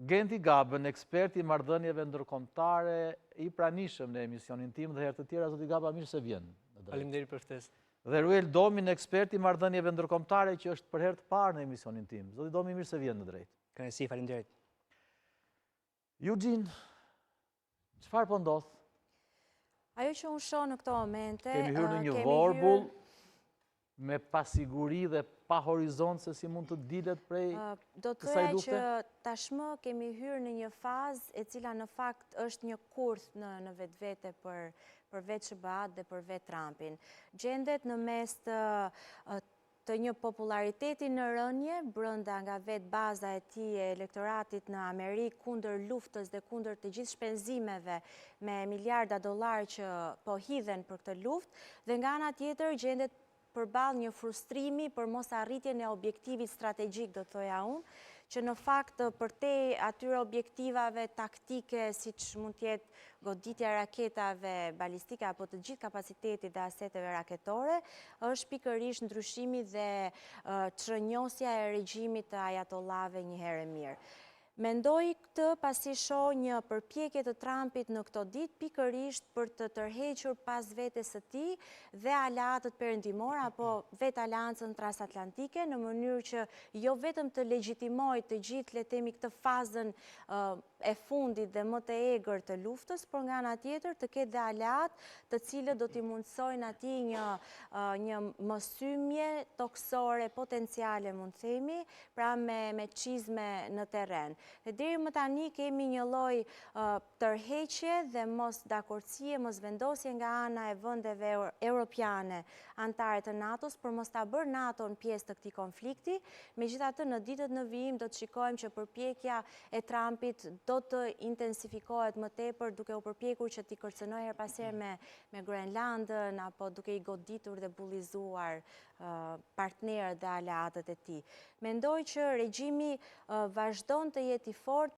Genti Gabën, ekspert i marrëdhënieve ndërkombëtare, i pranishëm në emisionin tim dhe herë të tjera, zoti Gaba, mirë se vjen. Faleminderit për ftesë. Dhe Ruel Domin, ekspert i marrëdhënieve ndërkombëtare, që është për herë të parë në emisionin tim. Zoti Domi, mirë se vjen në drejt. Kënaqësi, faleminderit. Eugene, çfarë po ndodh? Ajo që unë shoh në këto momente, Kemi hyrë në një vorbull me pasiguri dhe pa horizont se si mund të dilet prej do të kësaj thoya lufte? që tashmë kemi hyrë në një fazë e cila në fakt është një kurth në vetvete për vetë SBA dhe për vetë Trumpin. Gjendet në mes të një populariteti në rënje brenda nga vetë baza e tij e elektoratit në Amerikë kundër luftës dhe kundër të gjithë shpenzimeve me miliarda dollar që po hidhen për këtë luftë, dhe nga ana tjetër gjendet përballë një frustrimi për mos arritjen e objektivit strategjik, do të thoja unë, që në fakt përtej atyre objektivave taktike siç mund të jetë goditja e raketave balistike apo të gjithë kapacitetit dhe aseteve raketore, është pikërisht ndryshimi dhe çrënjosja e regjimit të ajatollave një herë e mirë. Mendoj këtë pasi shoh një përpjekje të Trumpit në këto ditë pikërisht për të tërhequr pas vetes së tij dhe aleatët perëndimor apo vetë aleancën transatlantike në mënyrë që jo vetëm të legjitimojë të gjithë, le të themi, këtë fazën e fundit dhe më të egër të luftës, por nga ana tjetër të ketë dhe aleat të cilët do t'i mundsojnë atij një mosymje toksore potenciale, mund të themi, pra me çizme në terren. Dhe deri më tani kemi një lloj tërheqje dhe mos dakordësie, mos vendosje nga ana e vendeve europiane anëtare të NATO-s për mos ta bërë NATO-n pjesë të këtij konflikti. Megjithatë, në ditët në vijim do të shikojmë që përpjekja e Trumpit do të intensifikohet më tepër duke u përpjekur që t'i kërcënojë her pas here me Groenlandën apo duke i goditur dhe bullizuar partnerët dhe aleatët e tij. Mendoj që regjimi vazhdon të jetë i fortë